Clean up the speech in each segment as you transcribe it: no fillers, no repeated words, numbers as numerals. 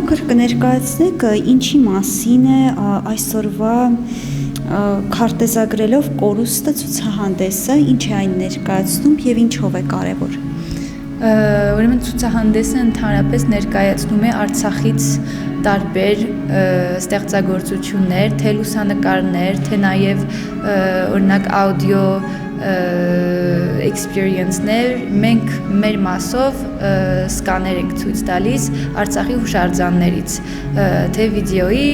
փոքր կներկայացնեք ինչի մասին է այսօրվա քարտեզագրելով կորուստը ցուցահանդեսը, ինչ է այն ներկայացնում եւ ինչով է կարեւոր։ Ուրեմն ցուցահանդեսը ընդհանրապես ներկայացնում է Արցախից տարբեր ստեղծագործություններ, թե լուսանկարներ, թե նաև օրինակ աուդիո experience-ներ, մենք մեր մասով սկաներ ենք ցույց տալիս Արցախի հուշարձաններից, թե վիդեոյի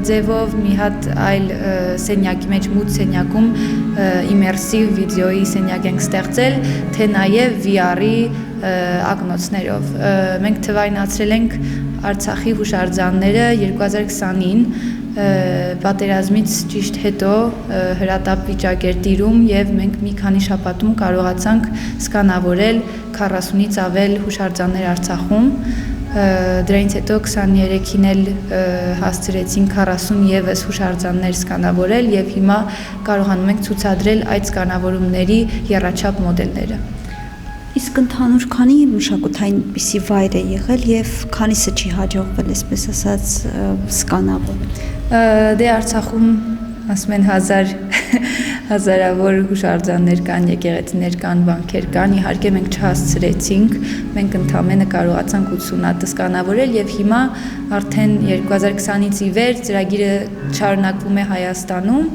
ձևով մի հատ այլ սենյակի մեջ մութ սենյակում իմերսիվ վիդեոյի սենյակ ենք ստեղծել, թե նաև VR-ի ակնոցներով։ Մենք թվայնացրել ենք Արցախի հուշարձանները 2020-ին պատերազմից ճիշտ հետո հրատապ վիճակ էր տիրում եւ մենք մի քանի շաբաթում կարողացանք սկանավորել 40-ից ավել հուշարձաններ Արցախում, դրանից հետո 23-ին էլ հասցրեցինք 40 եւս հուշարձաններ սկանավորել եւ հիմա կարողանում ենք ցուցադրել այդ սկանավորումների եռաչափ մոդելները։ Իսկ ընդհանուր քանի մշակութային պիսի վայր է եղել եւ քանիսը չի հաջողվել, այսպես ասած, սկանավորել։ Դե Արցախում ասում են հազարավոր հուշարձաններ կան, եկեղեցիներ կան, վանքեր կան, իհարկե մենք չհասցրեցինք, մենք ընդամենը կարողացանք 80 հատ սկանավորել եւ հիմա արդեն 2020-ից ի վեր ծրագիրը շարունակվում է Հայաստանում,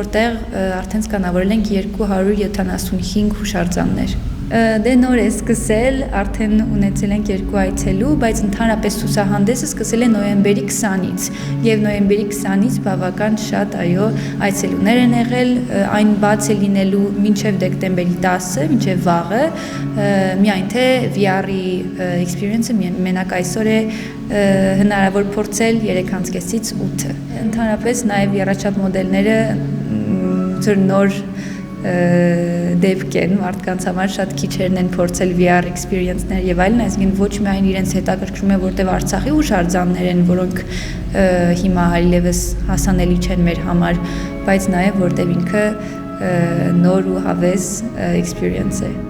որտեղ արդեն սկանավորել ենք 275 հուշարձաններ։ Դե նոր է սկսել, արդեն ունեցել ենք 2 այցելու, բայց ընդհանրապես ցուցահանդեսը սկսել է նոյեմբերի 20-ից եւ նոյեմբերի 20-ից բավական շատ այցելուներ են եղել, այն բաց է լինելու մինչեւ դեկտեմբերի 10-ը, մինչեւ վաղը, միայն թե VR-ի experience-ը մենակ այսօր է հնարավոր փորձել 3.5-ից 8-ը։ Ընդհանրապես նաեւ եռաչափ մոդելները նոր դեպք են, մարդկանց համար շատ քիչերն են փորձել VR experience-ներ եւ այլն, այսինքն ոչ միայն իրենց հետաքրքրում է, որտեղ Արցախի հուշարձաններ են, որոնք հիմա այլևս հասանելի չեն մեր համար, բայց նաեւ որտեղ ինքը նոր ու հավես experience է։